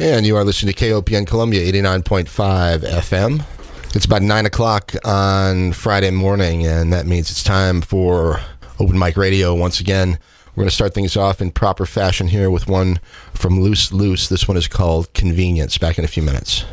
And you are listening to KOPN Columbia 89.5 FM. It's about 9 o'clock on Friday morning, and that means it's time for Open Mic Radio once again. We're going to start things off in proper fashion here with one from Loose Loose. This one is called Convenience. Back in a few minutes.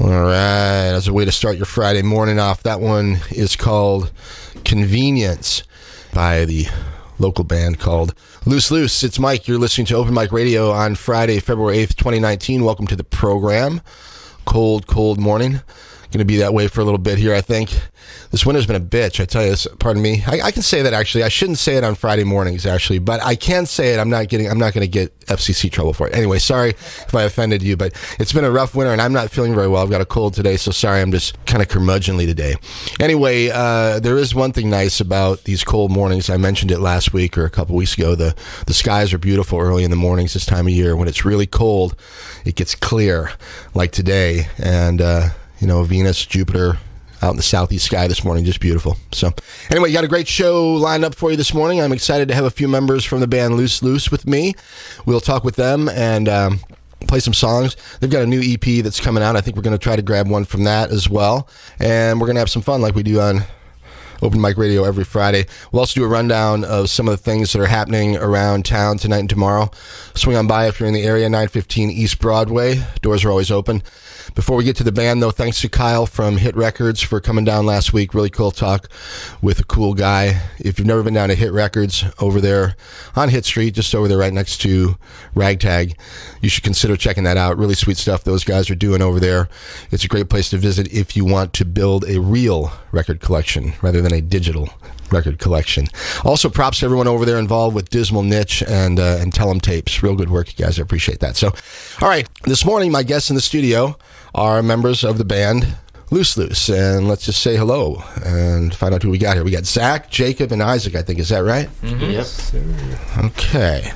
All right, as a way to start your Friday morning off, that one is called Convenience by the local band called Loose Loose. It's Mike. You're listening to Open Mic Radio on Friday, February 8th, 2019. Welcome to the program. Cold morning. Going to be that way for a little bit here, I think. This winter's been a bitch, I tell you this. Pardon me. I can say that, actually. I shouldn't say it on Friday mornings, actually, but I can say it. I'm not going to get FCC trouble for it. Anyway, sorry if I offended you, but it's been a rough winter, and I'm not feeling very well. I've got a cold today, so sorry. I'm just kind of curmudgeonly today. Anyway, there is one thing nice about these cold mornings. I mentioned it last week or a couple weeks ago. The skies are beautiful early in the mornings this time of year. When it's really cold, it gets clear, like today, and Venus, Jupiter, out in the southeast sky this morning, just beautiful. So anyway, got a great show lined up for you this morning. I'm excited to have a few members from the band Loose Loose with me. We'll talk with them and play some songs. They've got a new EP that's coming out. I think we're going to try to grab one from that as well. And we're going to have some fun like we do on Open Mic Radio every Friday. We'll also do a rundown of some of the things that are happening around town tonight and tomorrow. Swing on by if you're in the area, 915 East Broadway. Doors are always open. Before we get to the band, though, thanks to Kyle from Hit Records for coming down last week. Really cool talk with a cool guy. If you've never been down to Hit Records over there on Hit Street, just over there right next to Ragtag, you should consider checking that out. Really sweet stuff those guys are doing over there. It's a great place to visit if you want to build a real record collection rather than a digital record collection. Also, props to everyone over there involved with Dismal Niche and Tell 'em Tapes. Real good work, you guys. I appreciate that. So, all right, this morning my guests in the studio are members of the band Loose Loose, and let's just say hello and find out who we got here. We got Zach, Jacob, and Isaac, I think. Is that right? Mm-hmm. Yep. Sir. Okay.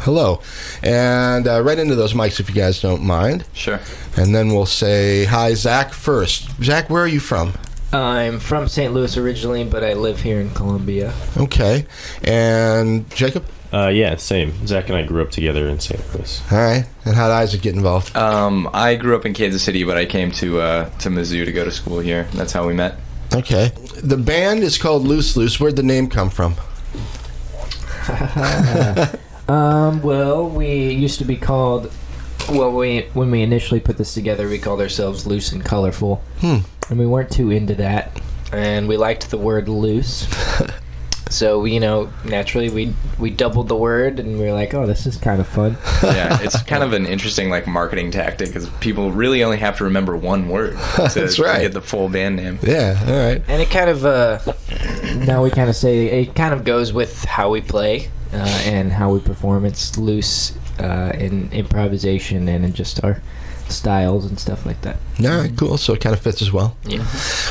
Hello. And right into those mics if you guys don't mind. Sure. And then we'll say hi, Zach, first. Zach, where are you from? I'm from St. Louis originally, but I live here in Columbia. Okay. And Jacob? Yeah, same. Zach and I grew up together in St. Louis. All right. And how did Isaac get involved? I grew up in Kansas City, but I came to Mizzou to go to school here. That's how we met. Okay. The band is called Loose Loose. Where'd the name come from? Well, we used to be called... Well, when we initially put this together, we called ourselves Loose and Colorful. And we weren't too into that. And we liked the word loose. So, naturally we doubled the word, and we were like, oh, this is kind of fun. Yeah, it's kind of an interesting marketing tactic, because people really only have to remember one word That's right. to get the full band name. Yeah, all right. And it kind of, now we kind of say, it kind of goes with how we play and how we perform. It's loose in improvisation and in just our styles and stuff like that. All right, cool. So it kind of fits as well. Yeah.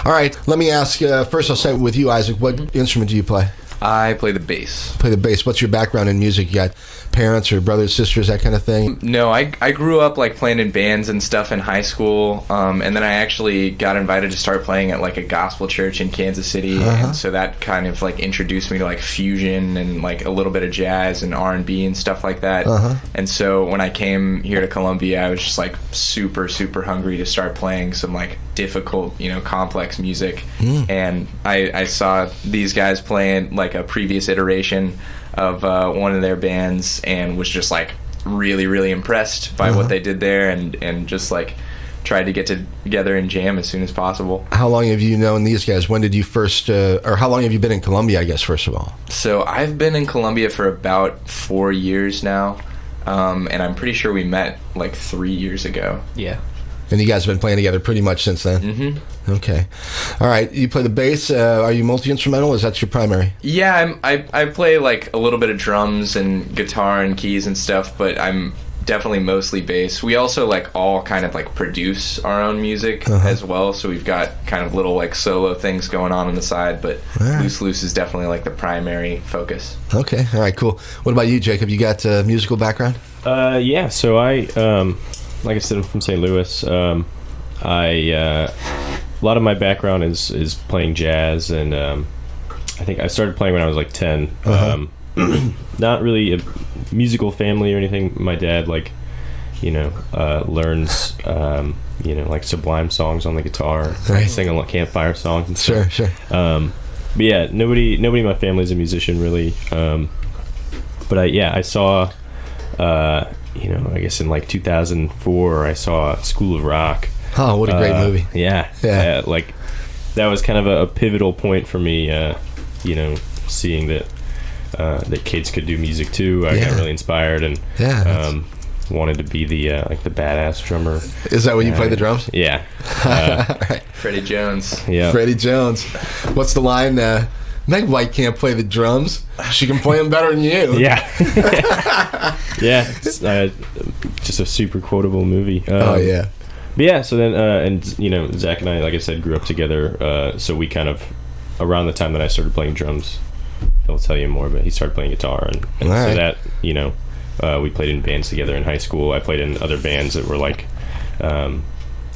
All right, let me ask, first I'll start with you, Isaac. What instrument do you play? I play the bass. Play the bass. What's your background in music? You got parents or brothers, sisters, that kind of thing? No, I grew up playing in bands and stuff in high school, and then I actually got invited to start playing at a gospel church in Kansas City, and so that kind of introduced me to fusion and a little bit of jazz and R&B and stuff like that. And so when I came here to Columbia, I was just super, super hungry to start playing some difficult, complex music. And I saw these guys playing a previous iteration of one of their bands, and was just really, really impressed by what they did there, and just tried to get together and jam as soon as possible. How long have you known these guys? When did you first, or how long have you been in Columbia, I guess, first of all? So I've been in Columbia for about 4 years now, and I'm pretty sure we met 3 years ago. Yeah. And you guys have been playing together pretty much since then? Mm-hmm. Okay. All right. You play the bass. Are you multi-instrumental? Is that your primary? Yeah, I play a little bit of drums and guitar and keys and stuff, but I'm definitely mostly bass. We also all kind of produce our own music as well, so we've got kind of little solo things going on the side, but Loose Loose is definitely the primary focus. Okay. All right, cool. What about you, Jacob? You got a musical background? Yeah, so I like I said, I'm from St. Louis. A lot of my background is playing jazz, and I think I started playing when I was 10. Not really a musical family or anything. My dad learns Sublime songs on the guitar, sing a campfire songs and stuff. Sure. But yeah, nobody in my family is a musician really. But I saw I guess in like 2004, I saw School of Rock. Oh, what a great movie. Yeah. Like, that was kind of a pivotal point for me, seeing that kids could do music too. I got really inspired and wanted to be the badass drummer. Is that when you play the drums? Yeah. Right. Freddie Jones. Yeah. Freddie Jones. What's the line? Meg White can't play the drums. She can play them better than you. Yeah. Yeah. It's, just a super quotable movie. Oh, yeah. But yeah, so then, Zach and I, like I said, grew up together. So we kind of, around the time that I started playing drums, he'll tell you more, but he started playing guitar. And so that, we played in bands together in high school. I played in other bands that were like, kind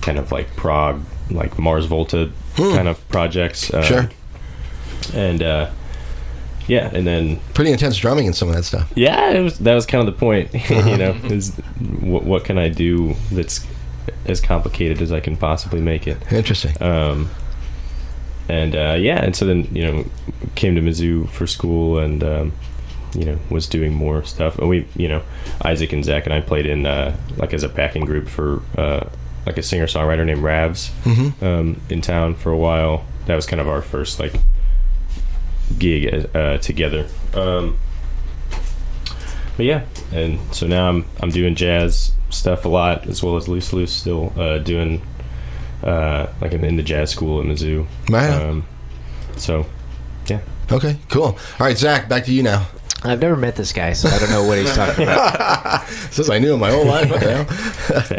of like prog, like Mars Volta kind of projects. Sure. And, and then pretty intense drumming and some of that stuff. Yeah, that was kind of the point, is what can I do that's as complicated as I can possibly make it. Interesting. And so then, came to Mizzou for school and, was doing more stuff. And we, Isaac and Zach and I played in, like as a backing group for, like a singer-songwriter named Ravs, in town for a while. That was kind of our first, like, gig together. But yeah, and so now I'm doing jazz stuff a lot, as well as loose still doing like in the jazz school at Mizzou. Wow. So yeah. Okay, cool. All right, Zach, back to you now. I've never met this guy, so I don't know what he's talking about. Says I knew him my whole life. What the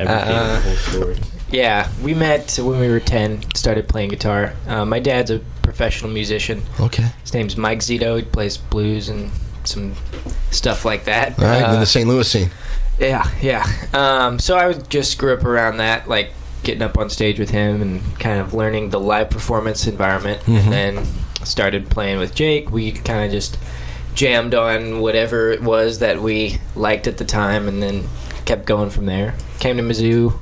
hell? Whole story. Yeah, we met when we were 10, started playing guitar. My dad's a professional musician. Okay. His name's Mike Zito. He plays blues and some stuff like that. All right, in the St. Louis scene. Yeah. So I just grew up around that, like getting up on stage with him and kind of learning the live performance environment. And then started playing with Jake. We kind of just jammed on whatever it was that we liked at the time and then kept going from there. Came to Mizzou.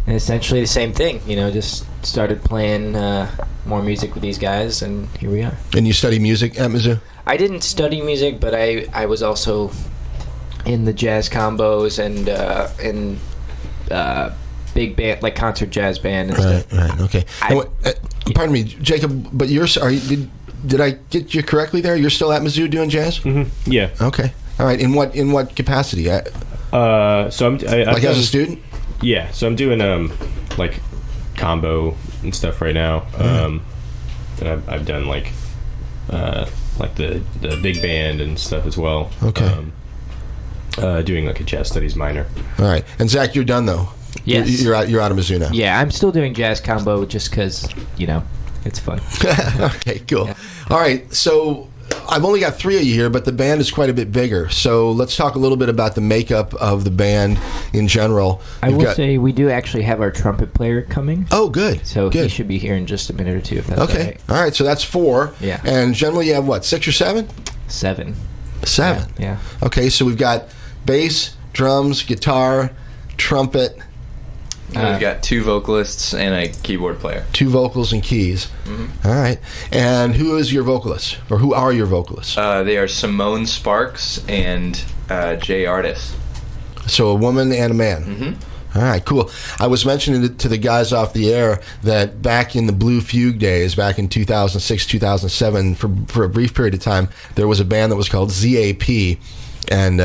And essentially the same thing, just started playing more music with these guys, and here we are. And you study music at Mizzou? I didn't study music, but I was also in the jazz combos and in big band, like concert jazz band and stuff. Right, okay. Pardon me, Jacob, but did I get you correctly there? You're still at Mizzou doing jazz? Mm-hmm. Yeah. Okay. All right. In what capacity? So I'm like as a student? Yeah, so I'm doing like combo and stuff right now. And I've done like the big band and stuff as well. Okay. Doing like a jazz studies minor. All right. And Zach, you're done though. Yes. You're out of Mizzou now. Yeah, I'm still doing jazz combo just because it's fun. Okay, cool. Yeah. All right, so I've only got 3 of you here, but the band is quite a bit bigger. So let's talk a little bit about the makeup of the band in general. I will say we do actually have our trumpet player coming. Oh, good. So good. He should be here in just a minute or two, if that's okay. All right, so that's 4. Yeah. And generally you have what, 6 or 7? 7. 7. Yeah. Okay, so we've got bass, drums, guitar, trumpet. We've got 2 vocalists and a keyboard player. 2 vocals and keys. Mm-hmm. All right. And who is your vocalist? Or who are your vocalists? They are Simone Sparks and Jay Artis. So a woman and a man. Mm-hmm. All right, cool. I was mentioning to the guys off the air that back in the Blue Fugue days, back in 2006, 2007, for a brief period of time, there was a band that was called ZAP. And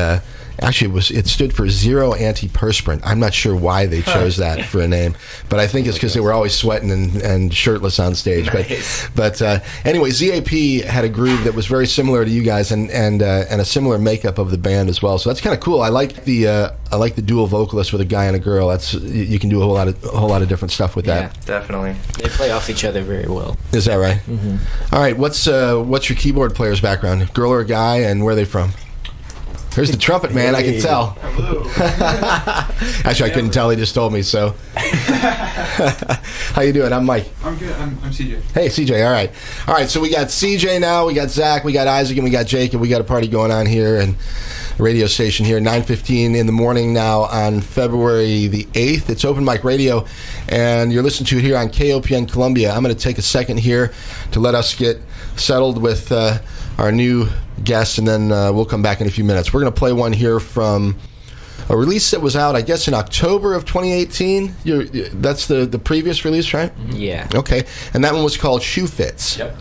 actually, it stood for Zero Antiperspirant. I'm not sure why they chose that for a name, but I think it's because they were always sweating and shirtless on stage. Nice. But anyway, ZAP had a groove that was very similar to you guys, and a similar makeup of the band as well. So that's kind of cool. I like the dual vocalist with a guy and a girl. You can do a whole lot of different stuff with that. Yeah, definitely. They play off each other very well. Is that right? Mm-hmm. All right. What's your keyboard player's background? Girl or a guy, and where are they from? Here's the trumpet man. I can tell. Actually, I couldn't tell. He just told me. So, how you doing? I'm Mike. I'm good. I'm CJ. Hey, CJ. All right. So we got CJ now. We got Zach. We got Isaac, and we got Jake, and we got a party going on here and the radio station here. 9:15 in the morning now on February the 8th. It's Open Mic Radio, and you're listening to it here on KOPN Columbia. I'm going to take a second here to let us get settled with our new guests, and then we'll come back in a few minutes. We're going to play one here from a release that was out, I guess, in October of 2018. That's the previous release, right? Yeah. Okay. And that one was called Shoe Fits. Yep.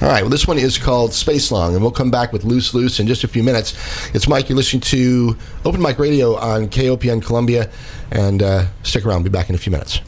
All right. Well, this one is called Space Lung, and we'll come back with Loose Loose in just a few minutes. It's Mike. You're listening to Open Mic Radio on KOPN Columbia, and stick around. We'll be back in a few minutes.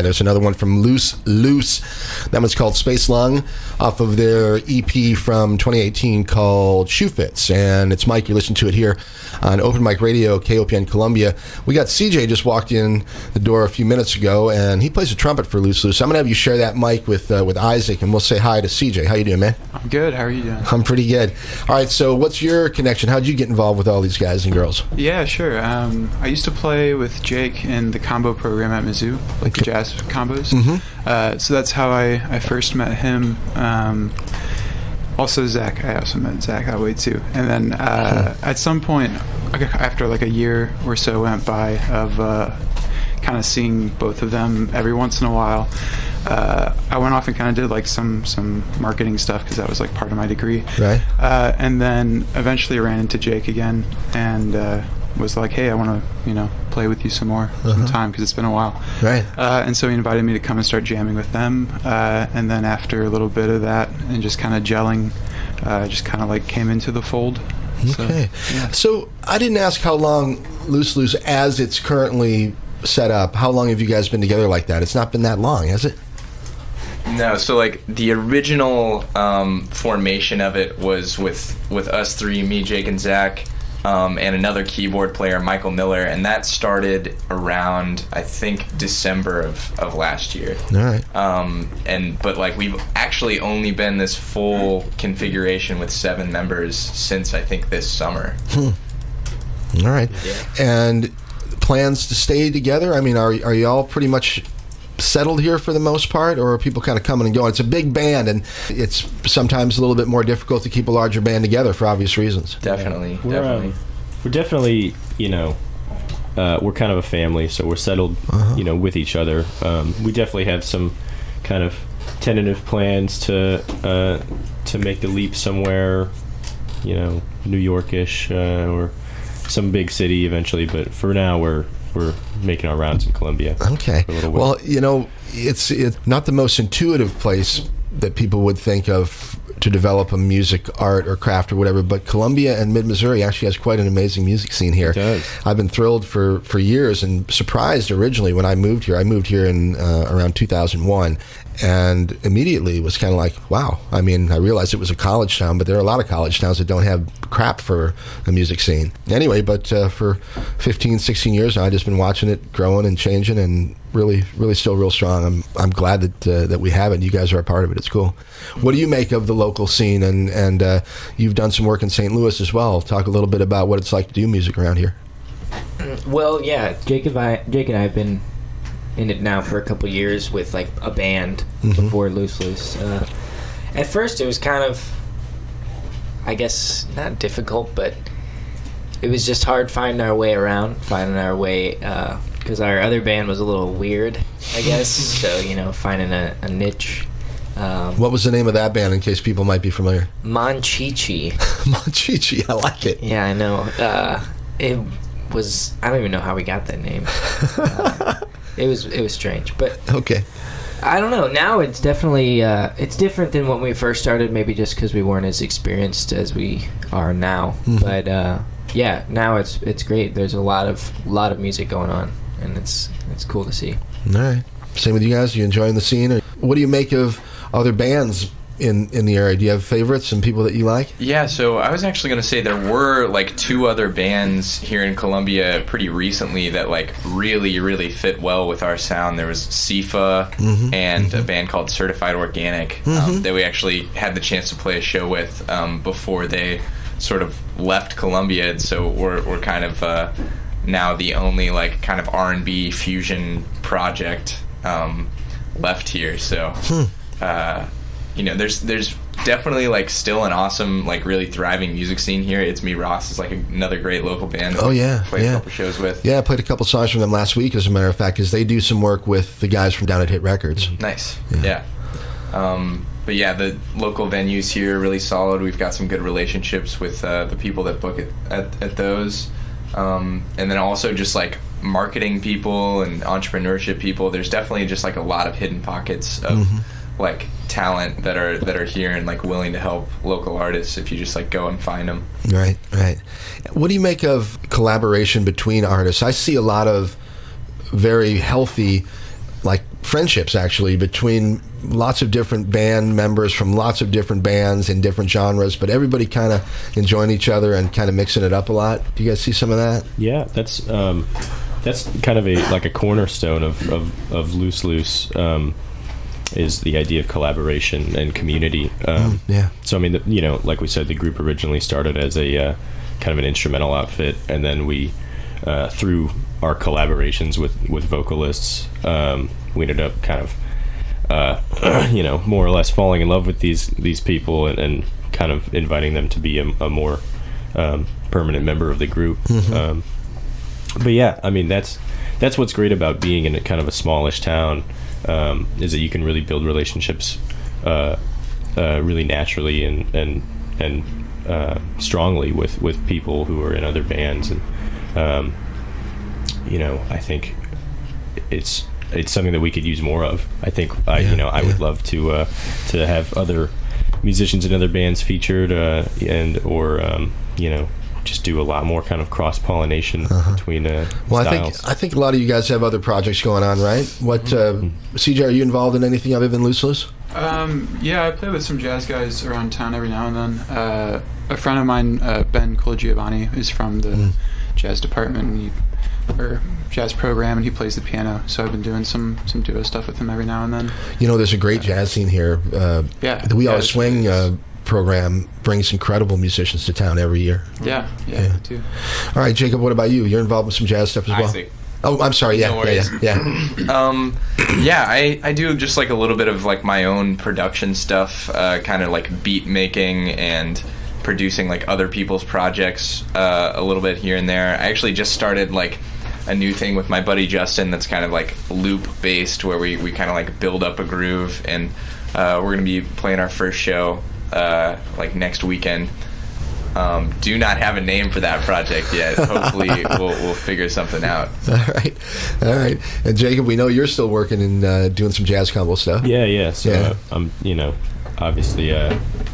There's another one from Loose Loose. That one's called Space Lung, off of their EP from 2018 called Shoe Fits. And it's Mike. You listen to it here on Open Mic Radio, KOPN Columbia. We got CJ just walked in the door a few minutes ago, and he plays the trumpet for Loose Loose. I'm going to have you share that mic with Isaac, and we'll say hi to CJ. How you doing, man? I'm good. How are you doing? I'm pretty good. All right, so what's your connection? How'd you get involved with all these guys and girls? Yeah, sure. I used to play with Jake in the combo program at Mizzou, like the jazz combos. So that's how I first met him. Also Zach, I also met Zach that way too. And then at some point, after like a year or so went by of kind of seeing both of them every once in a while, I went off and kind of did like some marketing stuff because that was like part of my degree. Right. And then eventually ran into Jake again and was like, hey, I want to play with you some time because it's been a while. Right. And so he invited me to come and start jamming with them. And then after a little bit of that and just kind of gelling, just kind of like came into the fold. Okay. So I didn't ask how long Loose Loose, as it's currently set up, how long have you guys been together like that? It's not been that long, has it? No, so like the original formation of it was with us three, me, Jake, and Zach, and another keyboard player, Michael Miller, and that started around, I think, December of last year. All right. But like we've actually only been this full configuration with 7 members since I think this summer. All right. Yeah. And plans to stay together? I mean, are you all pretty much settled here for the most part, or are people kind of coming and going? It's a big band, and it's sometimes a little bit more difficult to keep a larger band together for obvious reasons. Definitely. We're definitely, we're kind of a family, so we're settled, with each other. We definitely have some kind of tentative plans to make the leap somewhere, New York-ish, or some big city eventually. But for now, we're making our rounds in Columbia. Okay. Well, it's not the most intuitive place that people would think of to develop a music, art, or craft or whatever, but Columbia and mid-Missouri actually has quite an amazing music scene here. It does. I've been thrilled for years and surprised originally when I moved here. I moved here in around 2001, and immediately was kind of like, wow. I mean, I realized it was a college town, but there are a lot of college towns that don't have crap for a music scene. Anyway, but for 15, 16 years now, I've just been watching it growing and changing, and really, really still real strong. I'm glad that we have it. You guys are a part of it. It's cool. What do you make of the local scene? And you've done some work in St. Louis as well. Talk a little bit about what it's like to do music around here. Well, yeah, Jake and I have been in it now for a couple years with like a band before Loose Loose. At first, it was kind of, I guess, not difficult, but it was just hard finding our way because our other band was a little weird, I guess. So finding a niche. What was the name of that band, in case people might be familiar? Monchichi. Monchichi, I like it. Yeah, I know. It was, I don't even know how we got that name. It was strange, but okay. I don't know. Now it's definitely it's different than when we first started. Maybe just because we weren't as experienced as we are now. But yeah, now it's great. There's a lot of music going on, and it's cool to see. All right. Same with you guys. You enjoying the scene? Or what do you make of other bands in the area? Do you have favorites and people that you like? Yeah, so I was actually going to say there were like 2 other bands here in Columbia pretty recently that like really, really fit well with our sound. There was Sifa and a band called Certified Organic that we actually had the chance to play a show with before they sort of left Columbia. And so we're kind of now the only like kind of R&B fusion project left here. So there's definitely like still an awesome, like really thriving music scene here. It's Me Ross is like another great local band. Oh yeah, played a couple shows with. Yeah, I played a couple songs from them last week, as a matter of fact, because they do some work with the guys from down at Hit Records. Nice. Yeah. But yeah, the local venues here are really solid. We've got some good relationships with the people that book it at those, and then also just like marketing people and entrepreneurship people. There's definitely just like a lot of hidden pockets of like talent that are here and like willing to help local artists if you just like go and find them. Right. What do you make of collaboration between artists? I see a lot of very healthy like friendships actually between lots of different band members from lots of different bands in different genres, but everybody kind of enjoying each other and kind of mixing it up a lot. Do you guys see some of that? Yeah, that's kind of a cornerstone of Loose Loose. Is the idea of collaboration and community. So I mean, like we said, the group originally started as a kind of an instrumental outfit, and then we, through our collaborations with vocalists, we ended up kind of more or less falling in love with these people and kind of inviting them to be a more permanent member of the group. But yeah, I mean that's what's great about being in a kind of a smallish town, is that you can really build relationships really naturally and strongly with people who are in other bands, and I think it's something that we could use more of. I think I would love to have other musicians in other bands featured, or just do a lot more kind of cross-pollination between styles. I think a lot of you guys have other projects going on, right? What CJ, are you involved in anything other than Loose Loose? Yeah, I play with some jazz guys around town every now and then. A friend of mine, Ben Colagiovanni, is from the jazz department or jazz program, and he plays the piano. So I've been doing some duo stuff with him every now and then. There's a great jazz scene here. The We Are Swing program brings incredible musicians to town every year. Yeah, too. All right, Jacob, what about you? You're involved with some jazz stuff as well? Oh, I'm sorry. Yeah. I do just like a little bit of like my own production stuff, kind of like beat making and producing like other people's projects a little bit here and there. I actually just started like a new thing with my buddy Justin that's kind of like loop based, where we kind of like build up a groove, and we're gonna be playing our first show like next weekend. Do not have a name for that project yet. Hopefully we'll figure something out. All right. And Jacob, we know you're still working and doing some jazz combo stuff. Yeah. So I'm obviously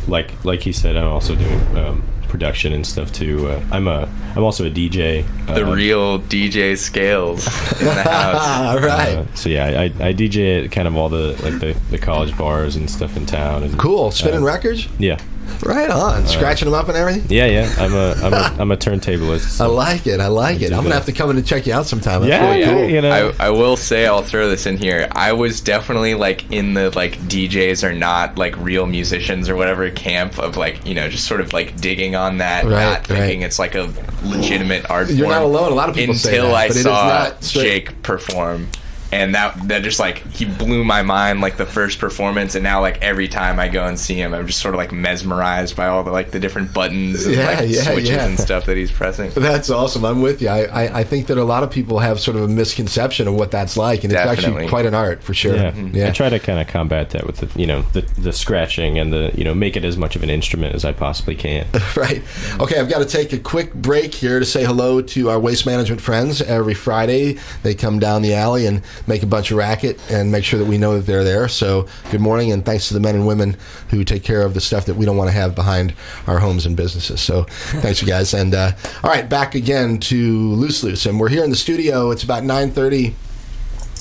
like he said, I'm also doing production and stuff too. I'm also a DJ. The real DJ Scales in the house. All right. So yeah, I DJ at kind of all the college bars and stuff in town. And, cool. Spinning records? Yeah. Right on. Scratching them up and everything? Yeah. I'm a turntablist. So I like it. I'm gonna have to come in and check you out sometime. That's really cool. I will say, I'll throw this in here. I was definitely like in the like DJs are not like real musicians or whatever camp of like just sort of like digging on that, not thinking it's like a legitimate art form. You're not alone. A lot of people say that. Until I saw Jake perform. And that just like he blew my mind, like the first performance, and now like every time I go and see him, I'm just sort of like mesmerized by all the like the different buttons and switches and stuff that he's pressing. That's awesome. I'm with you. I think that a lot of people have sort of a misconception of what that's like, and it's actually quite an art for sure. I try to kind of combat that with the scratching and the make it as much of an instrument as I possibly can. Right. Okay, I've got to take a quick break here to say hello to our waste management friends. Every Friday they come down the alley and make a bunch of racket and make sure that we know that they're there. So good morning, and thanks to the men and women who take care of the stuff that we don't want to have behind our homes and businesses. So thanks, you guys. And all right, back again to Loose Loose, and we're here in the studio. It's about 9:30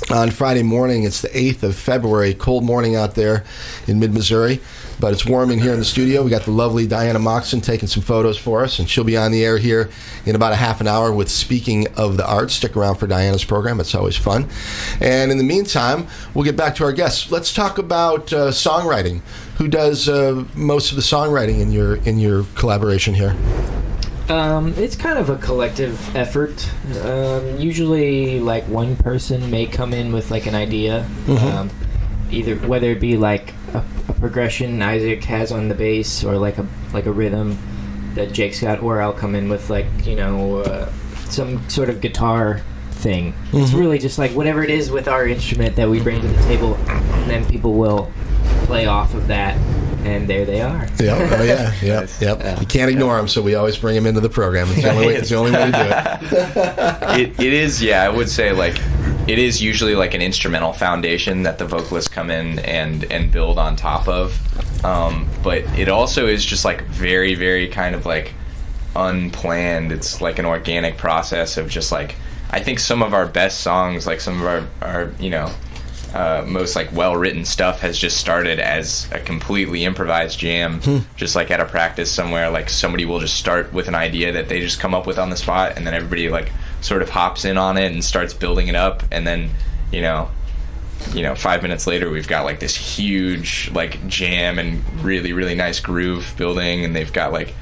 on Friday morning. It's the 8th of February. Cold morning out there in mid-Missouri, but it's warm in here in the studio. We got the lovely Diana Moxon taking some photos for us, and she'll be on the air here in about a half an hour with Speaking of the Arts. Stick around for Diana's program. It's always fun. And in the meantime, we'll get back to our guests. Let's talk about songwriting. Who does most of the songwriting in your collaboration here? It's kind of a collective effort. Usually, like one person may come in with like an idea, either whether it be like a progression Isaac has on the bass, or like a rhythm that Jake's got, or I'll come in with like some sort of guitar thing. It's really just like whatever it is with our instrument that we bring to the table, and then people will play off of that. And there they are. Yep. You can't ignore them, so we always bring them into the program. It's the only way to do it. It is, I would say, like, it is usually like an instrumental foundation that the vocalists come in and build on top of. But it also is just like very, very kind of like unplanned. It's like an organic process of just like, I think some of our best songs, like some of our most like well-written stuff has just started as a completely improvised jam, just like at a practice somewhere. Like somebody will just start with an idea that they just come up with on the spot, and then everybody like sort of hops in on it and starts building it up, and then 5 minutes later we've got like this huge like jam and really, really nice groove building, and they've got like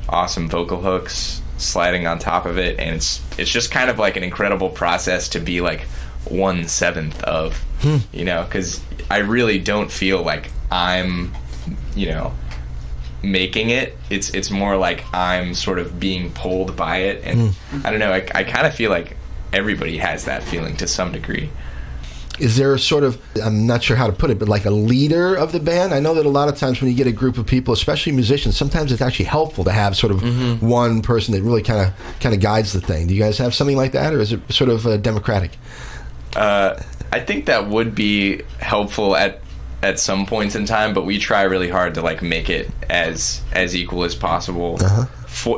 awesome vocal hooks sliding on top of it, and it's just kind of like an incredible process to be like 1/7 of, you know, because I really don't feel like I'm, you know, making it. It's more like I'm sort of being pulled by it, and I don't know, I kind of feel like everybody has that feeling to some degree. Is there a sort of, I'm not sure how to put it, but like a leader of the band? I know that a lot of times when you get a group of people, especially musicians, sometimes it's actually helpful to have sort of one person that really kind of guides the thing. Do you guys have something like that, or is it sort of democratic? I think that would be helpful at some points in time, but we try really hard to like make it as equal as possible.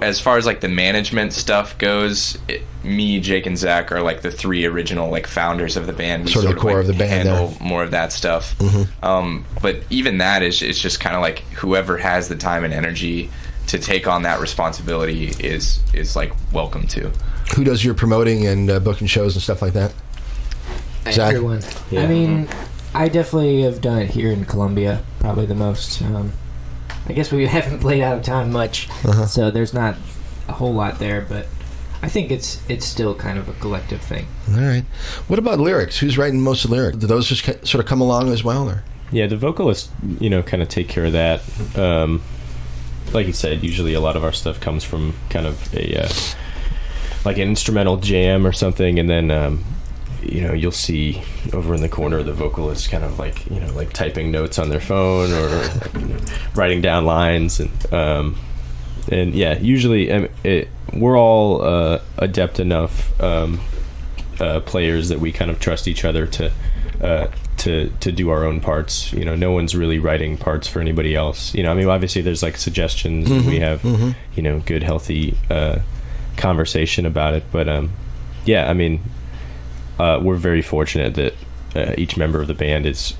As far as like the management stuff goes, me, Jake, and Zach are like the three original like founders of the band. We sort of the core like of the band handle there. more of that stuff. But even that is just kind of like whoever has the time and energy to take on that responsibility is like welcome to. Who does your promoting and booking shows and stuff like that? Zach? Everyone. Yeah. I mean, I definitely have done it here in Columbia, probably the most. I guess we haven't played out of town much, so there's not a whole lot there, but I think it's still kind of a collective thing. All right. What about lyrics? Who's writing most of the lyrics? Do those just sort of come along as well, or? Yeah, the vocalists, you know, kind of take care of that. Like you said, usually a lot of our stuff comes from kind of a like an instrumental jam or something, and then you know, you'll see over in the corner the vocalist kind of like, you know, like typing notes on their phone or like, you know, writing down lines, and yeah, usually we're all adept enough players that we kind of trust each other to do our own parts. You know, no one's really writing parts for anybody else. You know, I mean, obviously there's like suggestions, and we have you know, good healthy conversation about it, but yeah, I mean, we're very fortunate that each member of the band is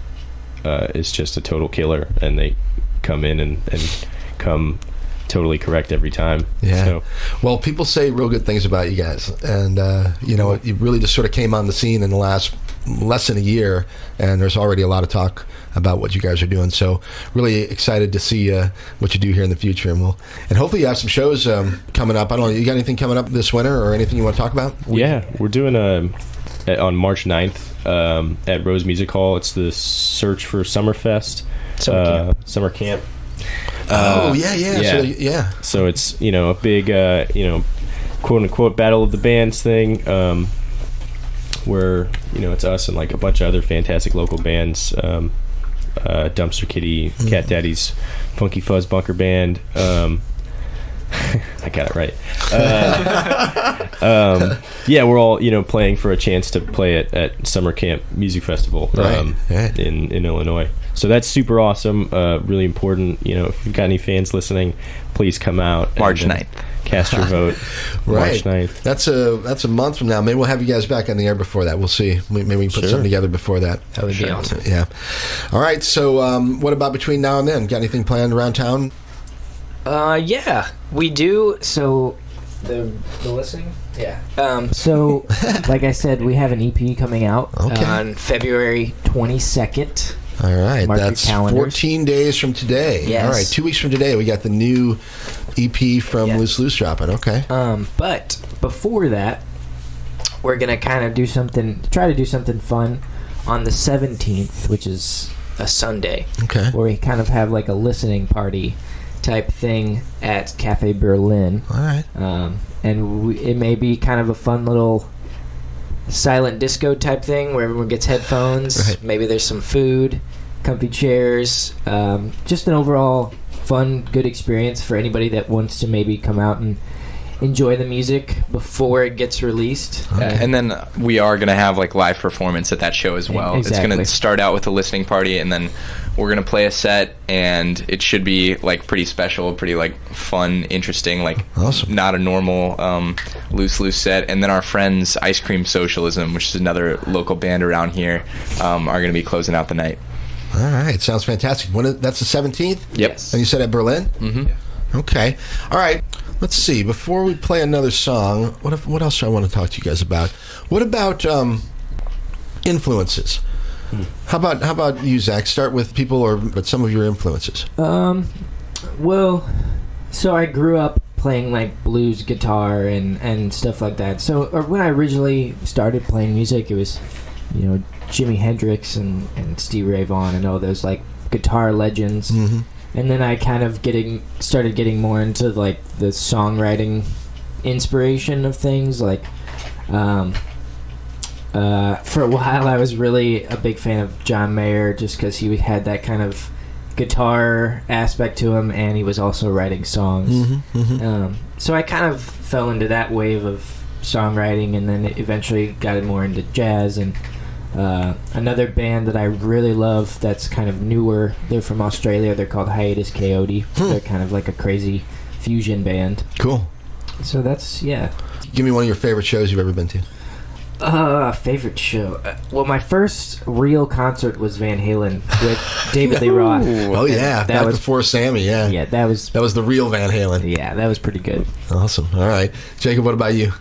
just a total killer, and they come in and come totally correct every time. Yeah. So, well, people say real good things about you guys, and you know, you really just sort of came on the scene in the last less than a year, and there's already a lot of talk about what you guys are doing. So, really excited to see what you do here in the future, and hopefully you have some shows coming up. I don't know, you got anything coming up this winter, or anything you want to talk about? yeah, we're doing on March 9th at Rose Music Hall. It's the Search for Summerfest summer camp. Yeah. So it's, you know, a big you know, quote unquote battle of the bands thing, where, you know, it's us and like a bunch of other fantastic local bands, Dumpster Kitty, Cat Daddy's Funky Fuzz Bunker Band. I got it right. Yeah, we're all, you know, playing for a chance to play at Summer Camp Music Festival in Illinois. So that's super awesome, really important. You know, if you've got any fans listening, please come out. March 9th. Cast your vote. Right. March 9th. That's a month from now. Maybe we'll have you guys back on the air before that. We'll see. Maybe we can put something together before that. That would be awesome. Yeah. All right. So what about between now and then? Got anything planned around town? Yeah, we do. So the listening? Yeah. So, like I said, we have an EP coming out on February 22nd. All right, Mark that's your calendars. 14 days from today. Yes. All right, 2 weeks from today, we got the new EP from Loose Loose dropping. Okay. But before that, we're gonna kind of try to do something fun on the 17th, which is a Sunday. Okay. Where we kind of have like a listening party type thing at Cafe Berlin. All right. And it may be kind of a fun little silent disco type thing where everyone gets headphones. Right. Maybe there's some food, comfy chairs, just an overall fun, good experience for anybody that wants to maybe come out and enjoy the music before it gets released. And then we are going to have like live performance at that show as well. Exactly. It's going to start out with a listening party, and then we're going to play a set, and it should be like pretty special, pretty like fun, interesting, like awesome. Not a normal loose set. And then our friends Ice Cream Socialism, which is another local band around here, are going to be closing out the night. All right, sounds fantastic. That's the 17th? Yep. And you said at Berlin? Mm-hmm. Okay. All right. Let's see. Before we play another song, what else do I want to talk to you guys about? What about influences? How about you, Zach? Start with people but some of your influences. Well, so I grew up playing like blues guitar and stuff like that. So when I originally started playing music, it was Jimi Hendrix and Stevie Ray Vaughan and all those like guitar legends. Mm-hmm. And then I kind of started getting more into like the songwriting inspiration of things. Like for a while I was really a big fan of John Mayer, just because he had that kind of guitar aspect to him, and he was also writing songs. Mm-hmm. Mm-hmm. So I kind of fell into that wave of songwriting, and then eventually got more into jazz. And another band that I really love that's kind of newer, they're from Australia, they're called Hiatus Coyote. They're kind of like a crazy fusion band. Cool. So that's, yeah. Give me one of your favorite shows you've ever been to. Favorite show. Well, my first real concert was Van Halen with David Lee Roth. Oh yeah, that was before Sammy. Yeah, yeah, that was the real Van Halen. Yeah, that was pretty good. Awesome. All right, Jacob, what about you?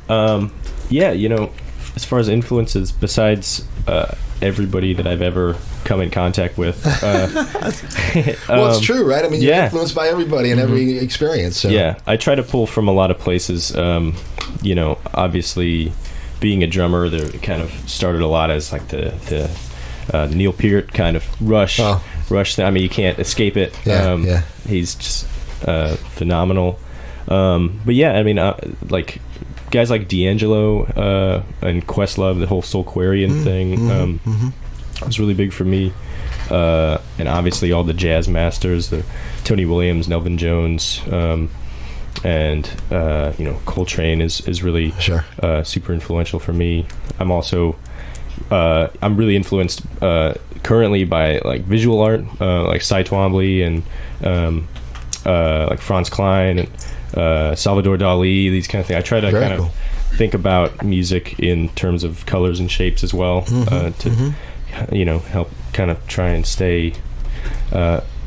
Yeah, as far as influences, besides everybody that I've ever come in contact with. Well, it's true, right? I mean, you're influenced by everybody and every experience. So. Yeah, I try to pull from a lot of places. Obviously, being a drummer, there kind of started a lot as like the Neil Peart kind of Rush. I mean, you can't escape it. Yeah. He's just phenomenal. But yeah, I mean, like guys like D'Angelo and Questlove, the whole Soulquarian thing was really big for me. And obviously all the jazz masters, the Tony Williams, Nelvin Jones, and Coltrane is really super influential for me. I'm also I'm really influenced currently by like visual art, like Cy Twombly and like Franz Klein and Salvador Dali, these kind of things. I try to think about music in terms of colors and shapes as well, to help kind of try and stay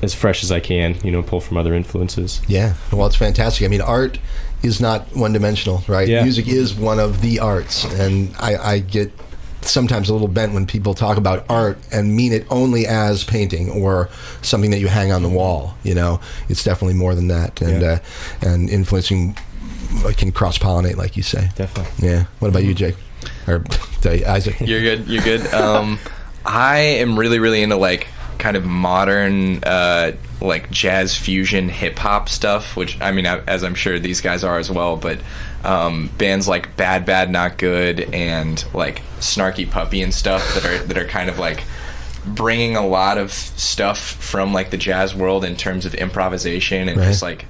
as fresh as I can, pull from other influences. Yeah, well, it's fantastic. I mean, art is not one-dimensional, right? Yeah. Music is one of the arts, and I get sometimes a little bent when people talk about art and mean it only as painting or something that you hang on the wall. It's definitely more than that, and influencing can cross-pollinate, like you say. Definitely. Yeah. What about you, Jake? Or Isaac? You're good. I am really, really into like kind of modern like jazz fusion hip hop stuff, which I mean, as I'm sure these guys are as well, but bands like Bad Bad Not Good and like Snarky Puppy and stuff that are kind of like bringing a lot of stuff from like the jazz world in terms of improvisation and just like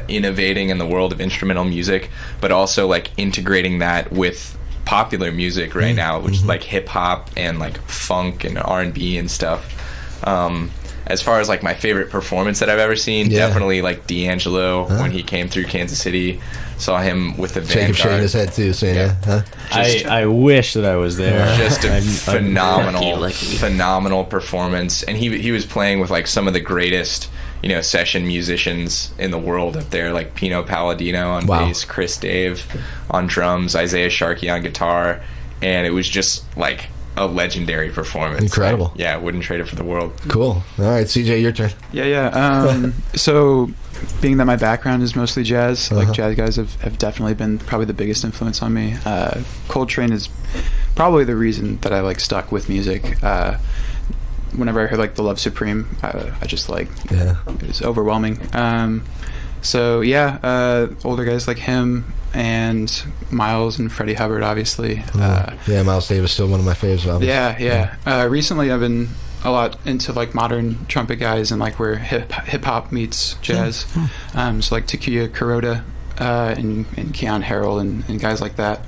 innovating in the world of instrumental music, but also like integrating that with popular music right now, which is like hip hop and like funk and R&B and stuff. As far as like my favorite performance that I've ever seen, definitely like D'Angelo when he came through Kansas City. Saw him with the Vanguard. Jacob shaking his head too, saying I wish that I was there. Just a phenomenal performance, and he was playing with like some of the greatest session musicians in the world up there, like Pino Palladino on bass, Chris Dave on drums, Isaiah Sharkey on guitar, and it was just like a legendary performance. Incredible. Wouldn't trade it for the world. Cool. All right, CJ, your turn. So being that my background is mostly jazz, like jazz guys have definitely been probably the biggest influence on me. Coltrane is probably the reason that I like stuck with music. Whenever I heard like The Love Supreme, I just like it was overwhelming. Older guys like him and Miles and Freddie Hubbard, obviously. Miles Davis still one of my favorites. Recently I've been a lot into like modern trumpet guys and like where hip hop meets jazz. So like Takuya Kuroda and Keon Harrell and guys like that.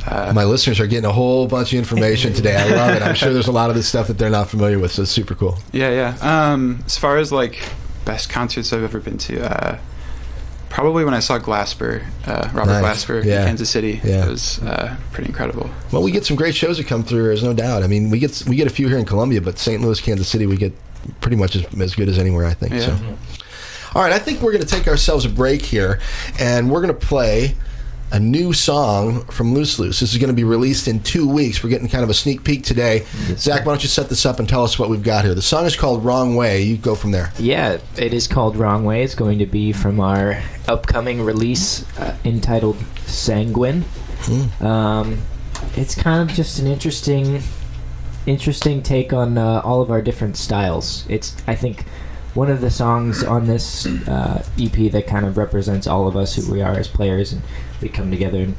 My listeners are getting a whole bunch of information today. I love it. I'm sure there's a lot of this stuff that they're not familiar with, so it's super cool. As far as like best concerts I've ever been to, probably when I saw Glasper, Robert Glasper in Kansas City. It was pretty incredible. Well, we get some great shows that come through. There's no doubt. I mean, we get a few here in Columbia, but St. Louis, Kansas City, we get pretty much as good as anywhere, I think. So. All right, I think we're going to take ourselves a break here, and we're going to play a new song from Loose Loose. This is going to be released in 2 weeks. We're getting kind of a sneak peek today. Zach, why don't you set this up and tell us what we've got here? The song is called Wrong Way. You go from there. Yeah, it is called Wrong Way. It's going to be from our upcoming release entitled Sanguine. it's kind of just an interesting take on all of our different styles. It's, I think, one of the songs on this EP that kind of represents all of us, who we are as players, and we come together and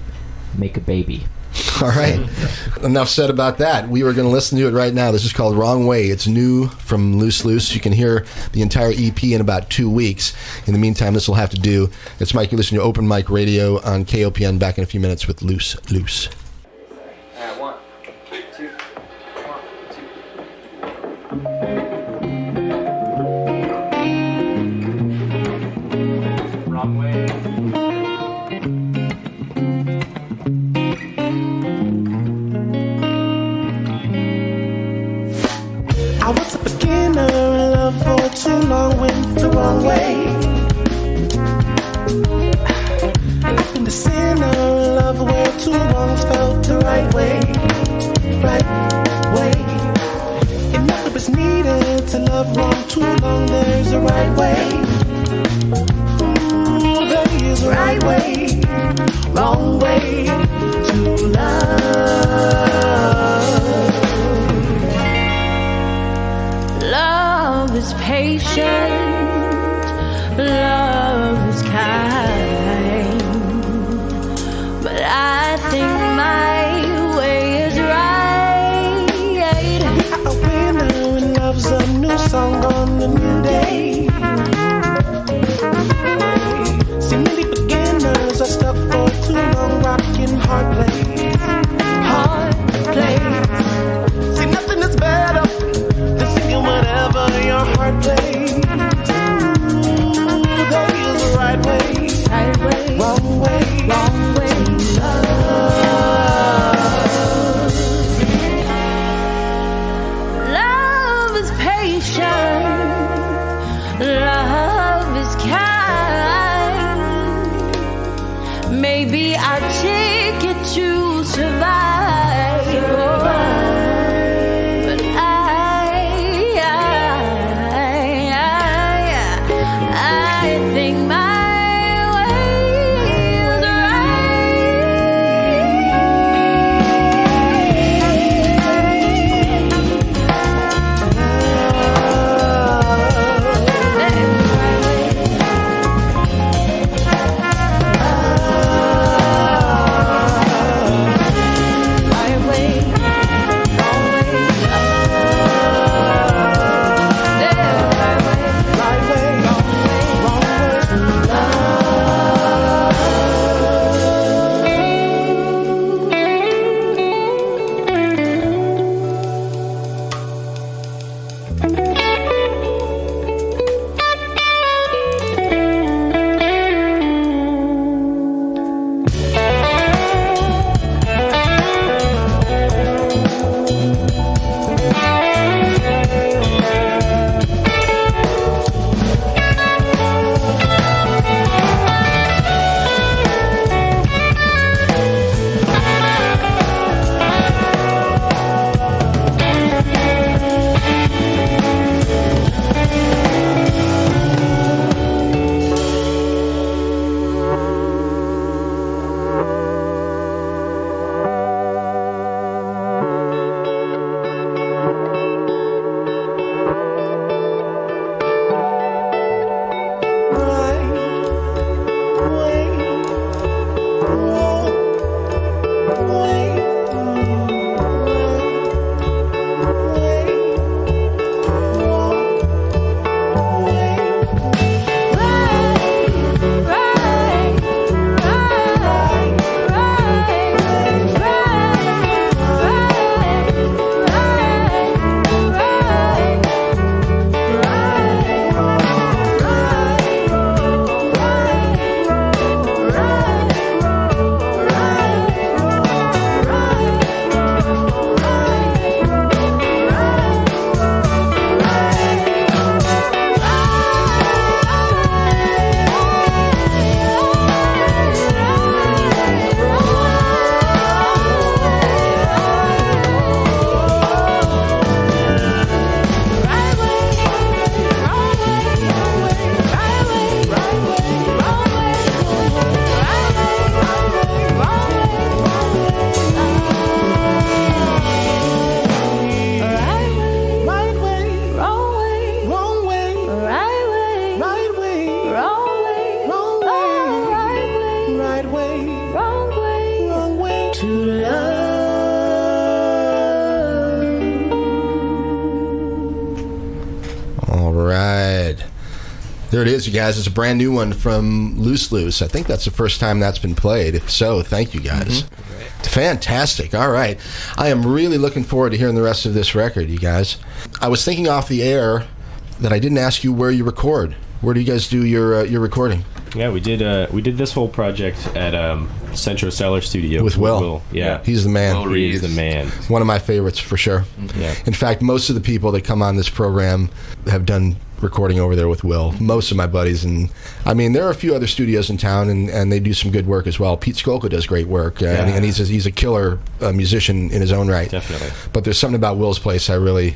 make a baby. All right. Enough said about that. We are going to listen to it right now. This is called Wrong Way. It's new from Loose Loose. You can hear the entire EP in about 2 weeks. In the meantime, this will have to do. It's Mike. You listen to Open Mic Radio on KOPN. Back in a few minutes with Loose Loose. 1, 2, 1, 2. Wrong way. I was a beginner in love for too long, went the wrong way. I've been the sinner in love where too long, felt the right way, right way. And nothing was needed to love wrong too long, there's a right way. There is a right way, wrong way to love. Love is patient, love is kind, but I think my way is right. We are a winner and love's a new song on a new day. See, many beginners are stuck for too long, rocking hard plays, hard plays. See, nothing is better than singing whatever your heart plays. There it is, you guys. It's a brand new one from Loose Loose. I think that's the first time that's been played. If so, thank you guys. Fantastic. All right. I am really looking forward to hearing the rest of this record, you guys. I was thinking off the air that I didn't ask you where you record. Where do you guys do your recording? Yeah, we did this whole project at Centro Cellar Studio with Will. Yeah. He's the man. He's the man. One of my favorites for sure. Yeah. In fact, most of the people that come on this program have done recording over there with Will. Most of my buddies, and I mean, there are a few other studios in town, and they do some good work as well. Pete Skolka does great work, and he's a killer musician in his own right. Definitely. But there's something about Will's place I really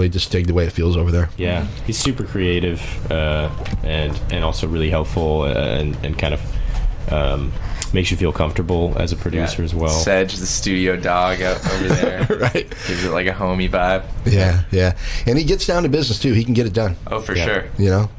just dig the way it feels over there. Yeah, he's super creative and also really helpful and kind of makes you feel comfortable as a producer as well. Sedge, the studio dog out over there. Right. Gives it like a homey vibe. Yeah. And he gets down to business, too. He can get it done. Oh, for sure. You know?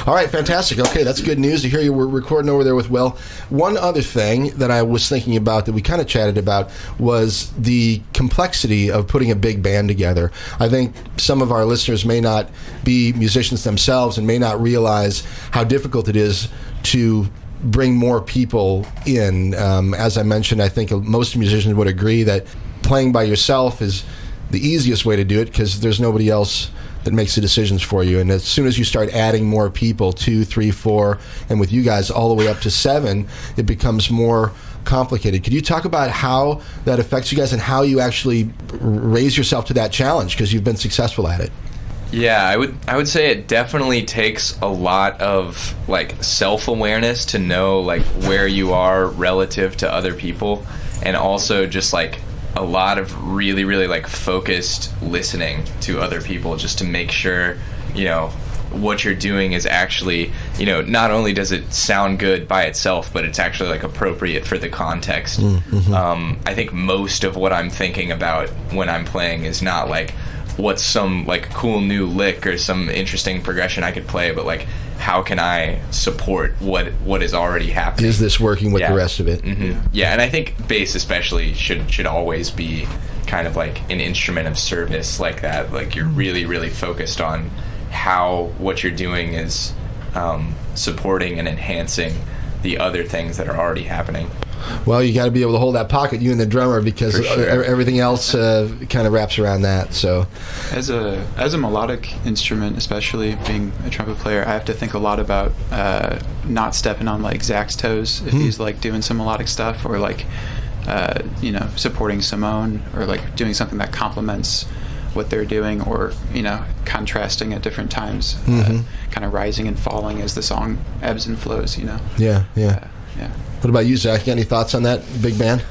All right, fantastic. Okay, that's good news to hear you were recording over there with Will. One other thing that I was thinking about that we kind of chatted about was the complexity of putting a big band together. I think some of our listeners may not be musicians themselves and may not realize how difficult it is to bring more people in. As I mentioned, I think most musicians would agree that playing by yourself is the easiest way to do it because there's nobody else that makes the decisions for you. And as soon as you start adding more people, 2, 3, 4, and with you guys all the way up to 7, it becomes more complicated. Could you talk about how that affects you guys and how you actually raise yourself to that challenge because you've been successful at it? Yeah, I would say it definitely takes a lot of like self-awareness to know like where you are relative to other people, and also just like a lot of really, really like focused listening to other people just to make sure, you know, what you're doing is actually, you know, not only does it sound good by itself, but it's actually like appropriate for the context. I think most of what I'm thinking about when I'm playing is not like what's some like cool new lick or some interesting progression I could play, but like how can I support what is already happening? Is this working with the rest of it? Yeah, and I think bass especially should always be kind of like an instrument of service like that. Like you're really, really focused on how what you're doing is supporting and enhancing the other things that are already happening. Well, you got to be able to hold that pocket, you and the drummer, because everything else kind of wraps around that. So, as a melodic instrument, especially being a trumpet player, I have to think a lot about not stepping on like Zach's toes if he's like doing some melodic stuff, or like you know, supporting Simone, or like doing something that complements what they're doing, or you know, contrasting at different times, kind of rising and falling as the song ebbs and flows. You know. Yeah. Yeah. What about you, Zach? Any thoughts on that big band?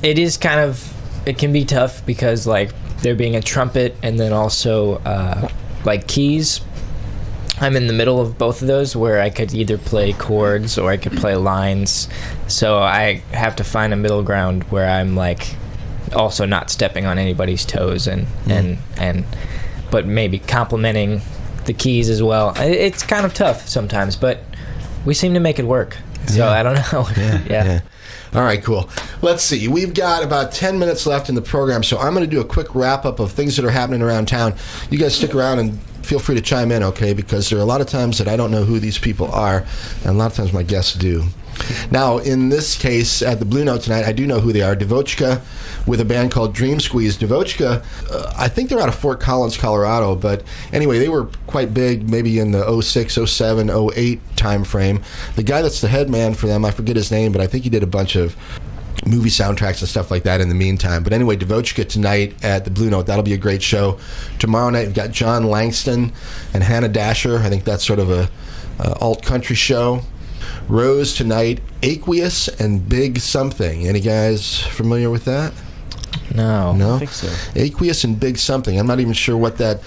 It is kind of, it can be tough because like there being a trumpet and then also like keys. I'm in the middle of both of those where I could either play chords or I could play lines. So I have to find a middle ground where I'm like also not stepping on anybody's toes and but maybe complementing the keys as well. It's kind of tough sometimes, but we seem to make it work. So I don't know. Yeah. All right, cool. Let's see. We've got about 10 minutes left in the program, so I'm going to do a quick wrap-up of things that are happening around town. You guys stick around and feel free to chime in, okay? Because there are a lot of times that I don't know who these people are, and a lot of times my guests do. Now, in this case, at the Blue Note tonight, I do know who they are. Devochka with a band called Dream Squeeze. Devochka, I think they're out of Fort Collins, Colorado, but anyway, they were quite big maybe in the 06, 07, 08 time frame. The guy that's the head man for them, I forget his name, but I think he did a bunch of movie soundtracks and stuff like that in the meantime. But anyway, Devochka tonight at the Blue Note. That'll be a great show. Tomorrow night, we've got John Langston and Hannah Dasher. I think that's sort of a alt-country show. Rose tonight, Aqueous and Big Something. Any guys familiar with that? No. I don't think so. Aqueous and Big Something. I'm not even sure what that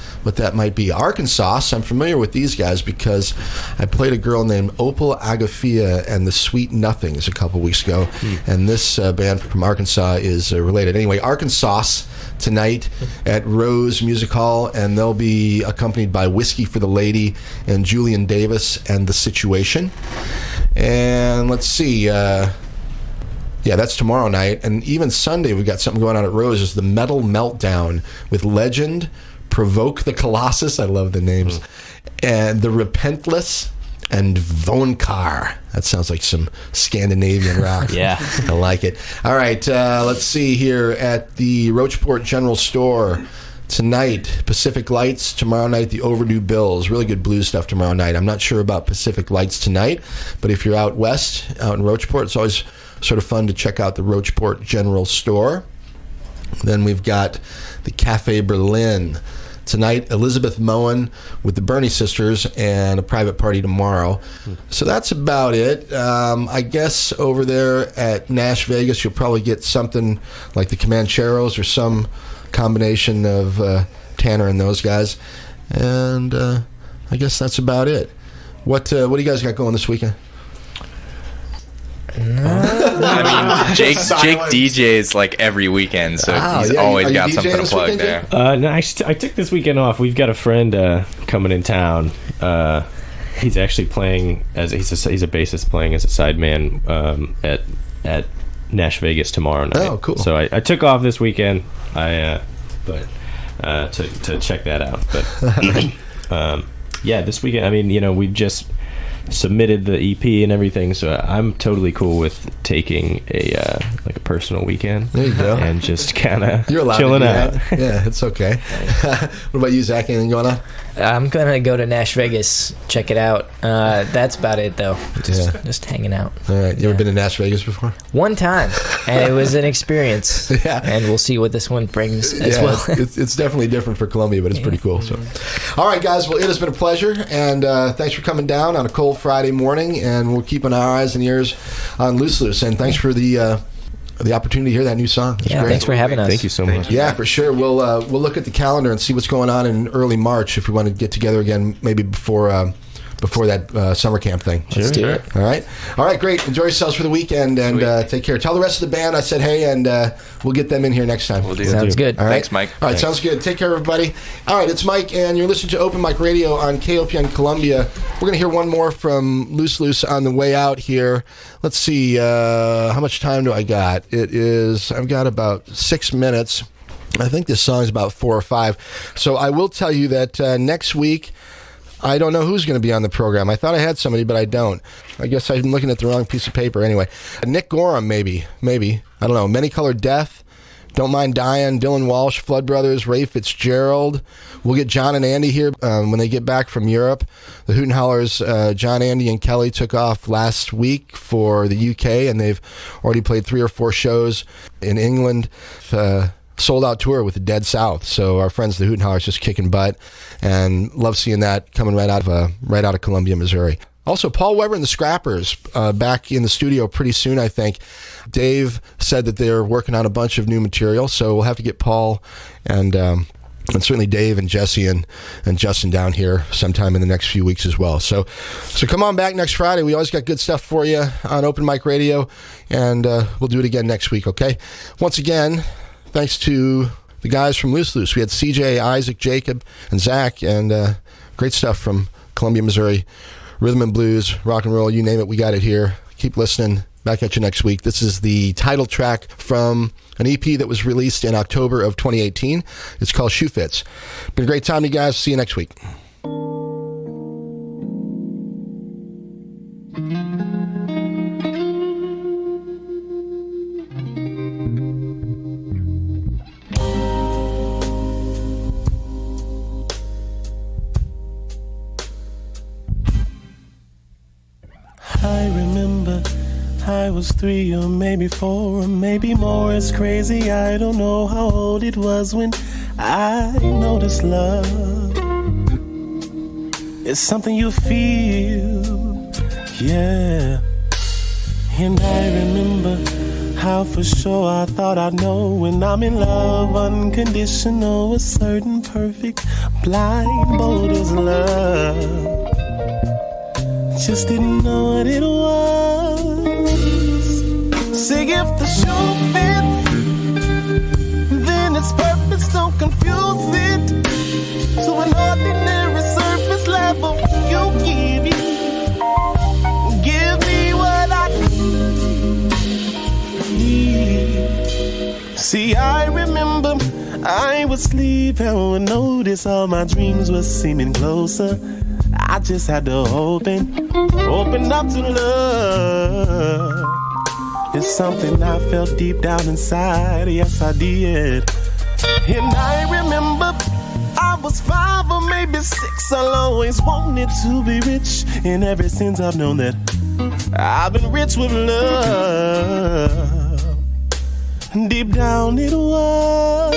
might be. Arkansas, I'm familiar with these guys because I played a girl named Opal Agafia and the Sweet Nothings a couple weeks ago, and this band from Arkansas is related. Anyway, Arkansas tonight at Rose Music Hall, and they'll be accompanied by Whiskey for the Lady and Julian Davis and The Situation. And let's see, that's tomorrow night. And even Sunday, we've got something going on at Rose. It's the Metal Meltdown with Legend, Provoke the Colossus. I love the names. and The Repentless, and Vonkar. That sounds like some Scandinavian rock. Yeah. I like it. All right, let's see here at the Roachport General Store. Tonight, Pacific Lights. Tomorrow night, the Overdue Bills. Really good blues stuff tomorrow night. I'm not sure about Pacific Lights tonight, but if you're out west, out in Roachport, it's always sort of fun to check out the Roachport General Store. Then we've got the Cafe Berlin. Tonight, Elizabeth Moen with the Bernie Sisters and a private party tomorrow. So that's about it. I guess over there at Nash Vegas, you'll probably get something like the Comancheros or some combination of Tanner and those guys. And I guess that's about it. What do you guys got going this weekend? I mean, Jake DJs like every weekend, so he's always got something to plug there. No, I took this weekend off. We've got a friend coming in town. He's actually playing as he's a bassist playing as a sideman at Nash Vegas tomorrow night. Oh, cool! So I took off this weekend. To check that out. But yeah, this weekend. I mean, we've just submitted the EP and everything, so I'm totally cool with taking a personal weekend. There you go. And just kind of chilling out. Yeah, it's okay. What about you, Zach? Anything going on? I'm gonna go to Nash Vegas, check it out. That's about it, though. Just hanging out. All right. You ever been to Nash Vegas before? One time, and it was an experience. Yeah. And we'll see what this one brings as well. It's definitely different for Columbia, but it's pretty cool. So, all right, guys. Well, it has been a pleasure, and thanks for coming down on a cold Friday morning. And we're keeping our eyes and ears on Loose Loose. And thanks for the opportunity to hear that new song. It's great. Thanks for having us. Thank you so much. Yeah, for sure. We'll look at the calendar and see what's going on in early March if we want to get together again, maybe before that summer camp thing. Let's do it. All right, great. Enjoy yourselves for the weekend, and take care. Tell the rest of the band I said hey, and we'll get them in here next time. Sounds good. All right. Thanks, Mike. All right, sounds good. Take care, everybody. All right, it's Mike, and you're listening to Open Mic Radio on KOPN Columbia. We're going to hear one more from Loose Loose on the way out here. Let's see, how much time do I got? I've got about 6 minutes. I think this song is about 4 or 5. So I will tell you that next week, I don't know who's going to be on the program. I thought I had somebody, but I don't. I guess I'm looking at the wrong piece of paper. Anyway, Nick Gorham, maybe. I don't know. Many Colored Death, Don't Mind Dying, Dylan Walsh, Flood Brothers, Ray Fitzgerald. We'll get John and Andy here when they get back from Europe. The Hoot and Hollers, John, Andy, and Kelly took off last week for the UK, and they've already played 3 or 4 shows in England. Sold-out tour with the Dead South. So our friends, the Hoot and Hollers, just kicking butt, and love seeing that coming right out of Columbia, Missouri. Also, Paul Weber and the Scrappers back in the studio pretty soon, I think. Dave said that they're working on a bunch of new material, so we'll have to get Paul and certainly Dave and Jesse and Justin down here sometime in the next few weeks as well. So come on back next Friday. We always got good stuff for you on Open Mic Radio, and we'll do it again next week, okay? Once again, thanks to the guys from Loose Loose. We had CJ, Isaac, Jacob, and Zach, and great stuff from Columbia, Missouri. Rhythm and blues, rock and roll, you name it, we got it here. Keep listening. Back at you next week. This is the title track from an EP that was released in October of 2018. It's called Shoe Fits. Been a great time, you guys. See you next week. I remember I was 3 or maybe 4 or maybe more. It's crazy, I don't know how old it was when I noticed love. It's something you feel, yeah. And I remember how for sure I thought I'd know when I'm in love. Unconditional, a certain perfect, blind, bold as love. Just didn't know what it was. Say if the shoe fits, then its purpose don't confuse it. To an ordinary surface level, you give me what I need. See, I remember I was sleeping when notice all my dreams were seeming closer. I just had to open up to love. It's something I felt deep down inside, yes I did. And I remember I was 5 or maybe 6. I always wanted to be rich, and ever since I've known that I've been rich with love. Deep down it was.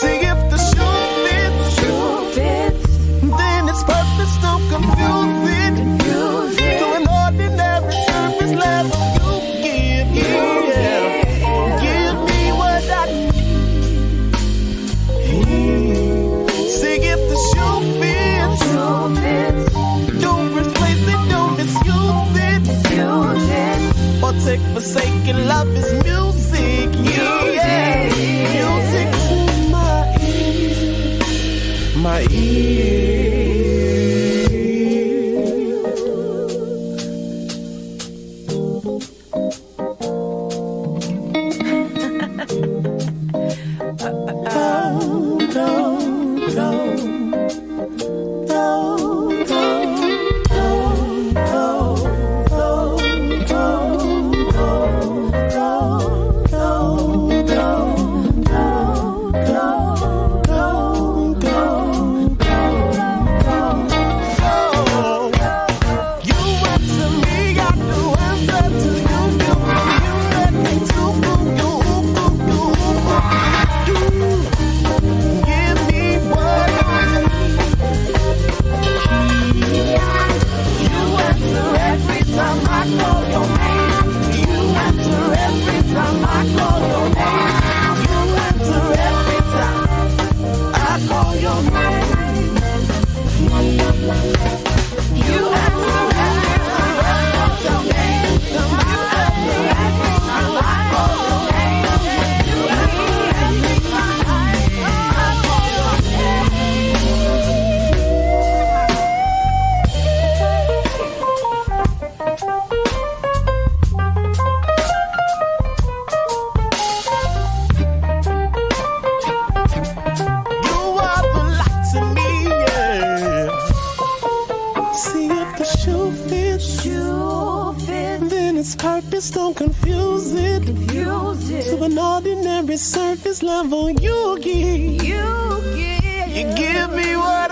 See if the shoe fits, then its purpose don't confuse it. To an ordinary surface level, you give me what I need. See if the shoe fits, don't replace it, don't misuse it. Or take forsaken love is music, yeah. Music to my ear. Don't confuse it. To an ordinary surface level, you give me what